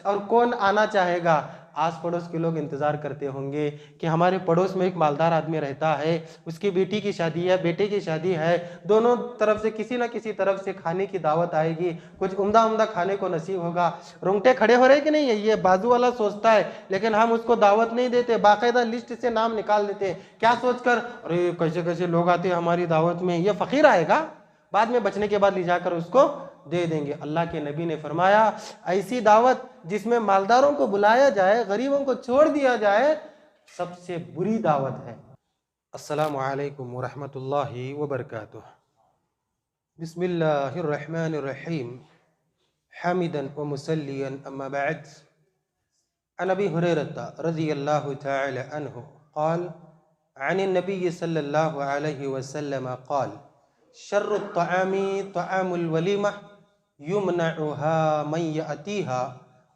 और कौन आना चाहेगा। आस पड़ोस के लोग इंतज़ार करते होंगे कि हमारे पड़ोस में एक मालदार आदमी रहता है, उसकी बेटी की शादी है, बेटे की शादी है, दोनों तरफ से किसी ना किसी तरफ से खाने की दावत आएगी, कुछ उम्दा उम्दा खाने को नसीब होगा। रोंगटे खड़े हो रहे कि नहीं है, ये बाजू वाला सोचता है, लेकिन हम उसको दावत नहीं देते, बाकायदा लिस्ट से नाम निकाल देते हैं। क्या सोचकर, अरे कैसे कैसे लोग आते हैं हमारी दावत में, ये फ़कीर आएगा, बाद में बचने के बाद ले जाकर उसको दे देंगे। अल्लाह के नबी ने फरमाया ऐसी दावत जिसमें मालदारों को बुलाया जाए, गरीबों को छोड़ दिया जाए, सबसे बुरी दावत है। अस्सलामु अलैकुम वरहमतुल्लाहि वबरकातुह। बिस्मिल्लाहिर्रहमानिर्रहीम। हामिदन व मुसल्लियन अम्मा बअद। अन अबी हुरैरह रज़ियल्लाहु तआला अन्हु क़ाल अन नबी सल्लल्लाहु अलैहि वसल्लम क़ाल शर्रुत तआमी तआमुल वलीमा युमनउहा मन यअतीहा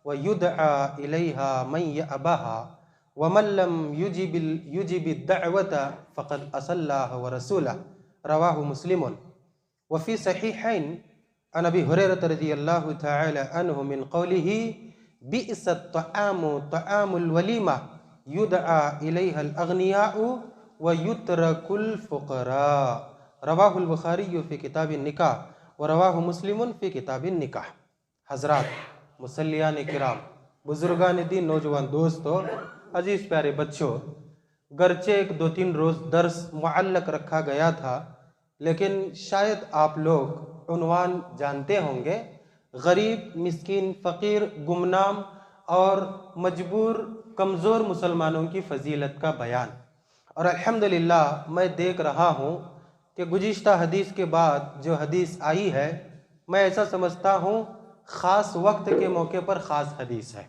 व युदआ इलैहा मन यअबाहा व मन लम युजिबिद दअवता फ़क़द असल्लाह व रसूलह। रवाहु मुस्लिमुन। व फ़ी सहीहैन अन अबी हुरैरह रज़ियल्लाहु तआला अन्हु मिन क़ौलिही बिअसत तआमु तआमुल वलीमा युदआ इलैहल अग़नियाउ व युतरकुल फ़ुक़रा। रवाहुल बुखारी फ़ी किताबिन निकाह व रवाहु मुस्लिमुन फ़ी किताबिन निकाह। हज़रात, मुसल्लियान किराम, बुजुर्गान दीन, नौजवान दोस्तों, अजीज़ प्यारे बच्चों, गरचे एक 2-3 रोज़ दर्स मुअल्लक रखा गया था, लेकिन शायद आप लोग उन्वान जानते होंगे, गरीब, मिस्कीन, फ़कीर, गुमनाम और मजबूर कमज़ोर मुसलमानों की फ़जीलत का बयान। और अल्हम्दुलिल्लाह मैं देख रहा हूँ कि गुज़िश्ता हदीस के बाद जो हदीस आई है, मैं ऐसा समझता हूँ ख़ास वक्त के मौके पर ख़ास हदीस है।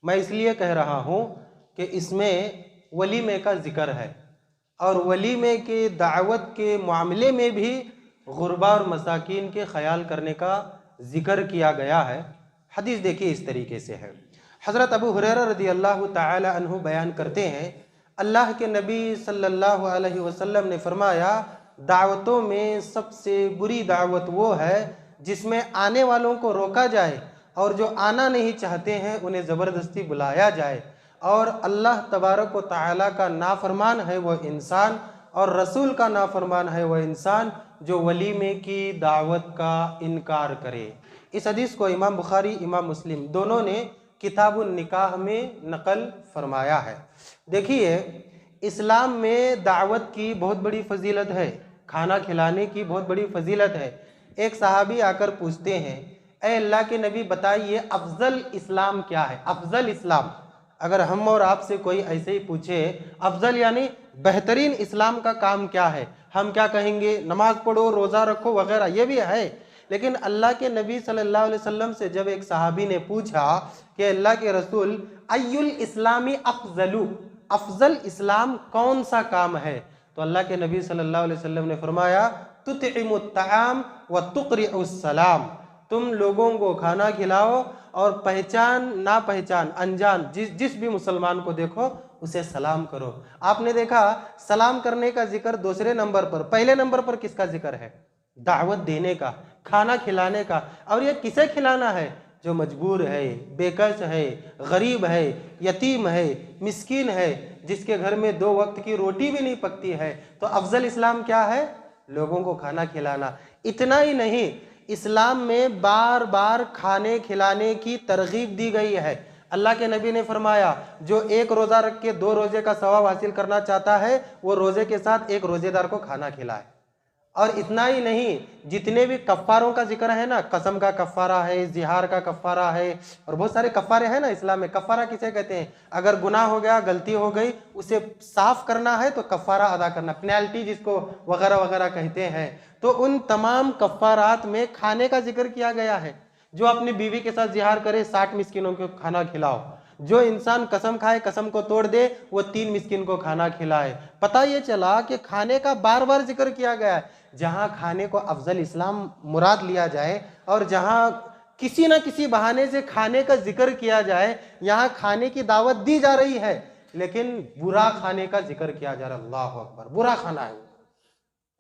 मैं इसलिए कह रहा हूँ कि इसमें वलीमे का ज़िक्र है और वलीमे के दावत के मामले में भी गुरबा और मसाकीन के ख़याल करने का ज़िक्र किया गया है। हदीस देखिए इस तरीके से है। हज़रत अबू हुरैरा रज़ियल्लाहु तआला अन्हु बयान करते हैं, अल्लाह के नबी सल्लल्लाहु अलैहि वसल्लम ने फरमाया, दावतों में सबसे बुरी दावत वो है जिसमें आने वालों को रोका जाए और जो आना नहीं चाहते हैं उन्हें ज़बरदस्ती बुलाया जाए, और अल्लाह तबारक व तआला का नाफरमान है वह इंसान और रसूल का नाफरमान है वह इंसान जो वलीमे की दावत का इनकार करे। इस हदीस को इमाम बुखारी, इमाम मुस्लिम दोनों ने किताबुन निकाह में नकल फरमाया है। देखिए, इस्लाम में दावत की बहुत बड़ी फजीलत है, खाना खिलाने की बहुत बड़ी फजीलत है। एक सहाबी आकर पूछते हैं, ए अल्लाह के नबी बताइए अफजल इस्लाम क्या है। अफजल इस्लाम, अगर हम और आपसे कोई ऐसे ही पूछे अफजल यानी बेहतरीन इस्लाम का काम क्या है, हम क्या कहेंगे? नमाज पढ़ो, रोज़ा रखो वगैरह, ये भी है। लेकिन अल्लाह के नबी सल्लल्लाहु अलैहि वसल्लम से जब एक सहाबी ने पूछा कि अल्लाह के रसूल अय्युल इस्लामी अफजलु, अफजल इस्लाम कौन सा काम है, तो अल्लाह के नबी सल्लल्लाहु अलैहि वसल्लम ने फरमाया तुतइमुत तआम व तुक़रिउस सलाम, तुम लोगों को खाना खिलाओ और पहचान ना पहचान अनजान जिस भी मुसलमान को देखो उसे सलाम करो। आपने देखा सलाम करने का जिक्र दूसरे नंबर पर, पहले नंबर पर किसका जिक्र है? दावत देने का, खाना खिलाने का। और ये किसे खिलाना है? जो मजबूर है, बेकस है, गरीब है, यतीम है, मिस्कीन है, जिसके घर में 2 वक्त की रोटी भी नहीं पकती है। तो अफजल इस्लाम क्या है? लोगों को खाना खिलाना। इतना ही नहीं, इस्लाम में बार बार खाने खिलाने की तरगीब दी गई है। अल्लाह के नबी ने फरमाया, जो 1 रोज़ा रख के 2 रोज़े का सवाब हासिल करना चाहता है वो रोज़े के साथ 1 रोज़ेदार को खाना खिलाए। और इतना ही नहीं, जितने भी कफ़ारों का जिक्र है ना, कसम का कफ़ारा है, जिहार का कफ़ारा है, और बहुत सारे कफ़ारे हैं ना इस्लाम में। कफ़ारा किसे कहते हैं? अगर गुनाह हो गया, गलती हो गई, उसे साफ करना है तो कफ़ारा अदा करना, पेनल्टी जिसको वगैरह वगैरह कहते हैं। तो उन तमाम कफ़ारात में खाने का जिक्र किया गया है। जो अपनी बीवी के साथ जिहार करे 60 मिस्किनों को खाना खिलाओ। जो इंसान कसम खाए, कसम को तोड़ दे, वो 3 मिस्किन को खाना खिलाए। पता ये चला कि खाने का बार बार जिक्र किया गया है। जहां खाने को अफजल इस्लाम मुराद लिया जाए और जहां किसी ना किसी बहाने से खाने का जिक्र किया जाए, यहां खाने की दावत दी जा रही है, लेकिन बुरा खाने का जिक्र किया जा रहा है। अल्लाह अकबर, बुरा खाना है।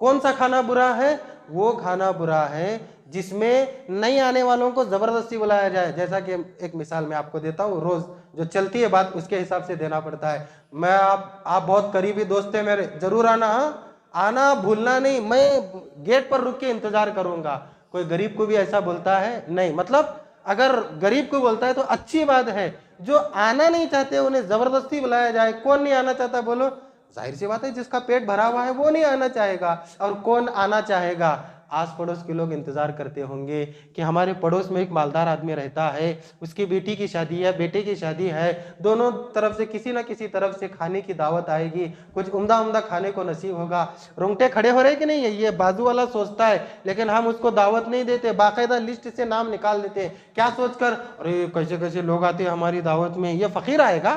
कौन सा खाना बुरा है? वो खाना बुरा है जिसमें नहीं आने वालों को जबरदस्ती बुलाया जाए। जैसा कि एक मिसाल मैं आपको देता हूँ, रोज जो चलती है बात उसके हिसाब से देना पड़ता है। मैं आप बहुत करीबी दोस्त है मेरे, जरूर आना, हाँ आना भूलना नहीं, मैं गेट पर रुक के इंतजार करूंगा। कोई गरीब को भी ऐसा बोलता है? नहीं। मतलब अगर गरीब को बोलता है तो अच्छी बात है। जो आना नहीं चाहते उन्हें जबरदस्ती बुलाया जाए। कौन नहीं आना चाहता बोलो? जाहिर सी बात है, जिसका पेट भरा हुआ है वो नहीं आना चाहेगा। और कौन आना चाहेगा? आस पड़ोस के लोग इंतजार करते होंगे कि हमारे पड़ोस में एक मालदार आदमी रहता है, उसकी बेटी की शादी है, बेटे की शादी है, दोनों तरफ से किसी ना किसी तरफ से खाने की दावत आएगी, कुछ उम्दा उम्दा खाने को नसीब होगा। रोंगटे खड़े हो रहे कि नहीं है? ये बाजू वाला सोचता है, लेकिन हम उसको दावत नहीं देते, बाकायदा लिस्ट से नाम निकाल देते। क्या सोचकर? अरे कैसे कैसे लोग आते हैं हमारी दावत में, ये फकीर आएगा,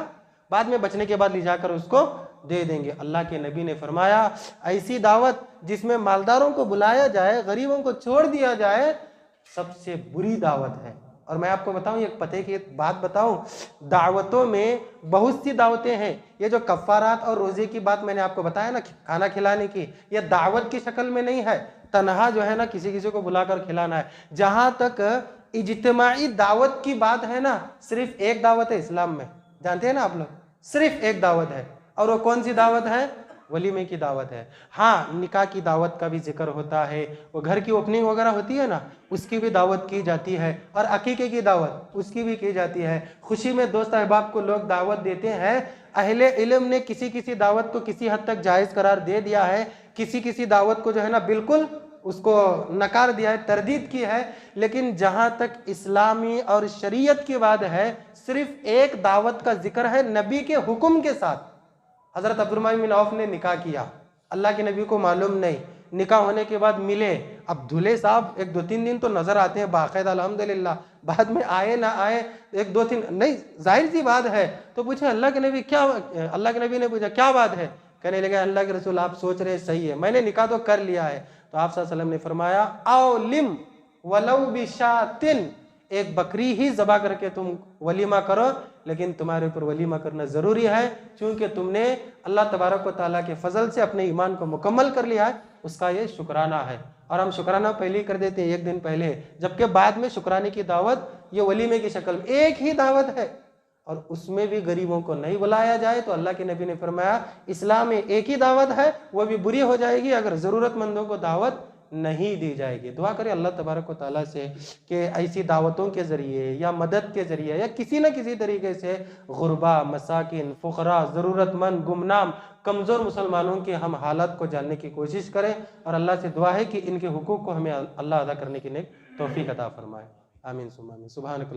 बाद में बचने के बाद ले जाकर उसको दे देंगे। अल्लाह के नबी ने फरमाया ऐसी दावत जिसमें मालदारों को बुलाया जाए, गरीबों को छोड़ दिया जाए, सबसे बुरी दावत है। और मैं आपको बताऊं, एक पते की बात बताऊं, दावतों में बहुत सी दावतें हैं। ये जो कफ्फारात और रोजे की बात मैंने आपको बताया ना, खाना खिलाने की, ये दावत की शक्ल में नहीं है, तनहा जो है ना किसी किसी को बुलाकर खिलाना है। जहां तक इज्तिमाई दावत की बात है ना, सिर्फ एक दावत है इस्लाम में, जानते हैं ना आप लोग, सिर्फ एक दावत है। और वो कौन सी दावत है? वलीमे की दावत है। हाँ, निकाह की दावत का भी जिक्र होता है, वो घर की ओपनिंग वगैरह होती है ना, उसकी भी दावत की जाती है। और अकीके की दावत उसकी भी की जाती है। खुशी में दोस्त अहबाब को लोग दावत देते हैं। अहले इल्म ने किसी किसी दावत को किसी हद तक जायज़ करार दे दिया है, किसी किसी दावत को जो है ना बिल्कुल उसको नकार दिया है, तरदीद की है। लेकिन जहां तक इस्लामी और शरीयत की बात है, सिर्फ एक दावत का जिक्र है, नबी के हुक्म के साथ। हजरत अब्दुर्रहमान बिन औफ ने निकाह किया, अल्लाह के नबी को मालूम नहीं, निकाह होने के बाद मिले। अब दूल्हे साहब 1-2-3 दिन तो नजर आते हैं बाकायदा अल्हम्दुलिल्लाह, बाद में आए ना आए 1-2-3 नहीं, जाहिर सी बात है। तो पूछे अल्लाह के नबी क्या, अल्लाह के नबी ने पूछा क्या बात है? कहने लगे अल्लाह के रसूल आप सोच रहे सही है, मैंने निकाह तो कर लिया है। तो आप सल्लल्लाहु अलैहि वसल्लम ने फरमाया आओ लिम वलौ बिशातिन, एक बकरी ही ज़बा करके तुम वलीमा करो, लेकिन तुम्हारे ऊपर वलीमा करना ज़रूरी है, क्योंकि तुमने अल्लाह तबारक व तआला के फजल से अपने ईमान को मुकम्मल कर लिया है, उसका ये शुक्राना है। और हम शुक्राना पहले ही कर देते हैं, एक दिन पहले, जबकि बाद में शुक्राने की दावत ये वलीमे की शक्ल में एक ही दावत है, और उसमें भी गरीबों को नहीं बुलाया जाए तो अल्लाह के नबी ने फरमाया इस्लाम में एक ही दावत है, वो भी बुरी हो जाएगी अगर ज़रूरतमंदों को दावत नहीं दी जाएगी। दुआ करें अल्लाह तबारक व तआला से कि ऐसी दावतों के ज़रिए या मदद के ज़रिए या किसी न किसी तरीके से गुरबा, मसाकिन, फ़ुक़रा, ज़रूरतमंद, गुमनाम, कमज़ोर मुसलमानों की हम हालत को जानने की कोशिश करें। और अल्लाह से दुआ है कि इनके हुकूक़ को हमें अल्लाह अदा करने की नेक तौफ़ीक़ अता फ़रमाए। आमीन सुम्मा आमीन। सुभानक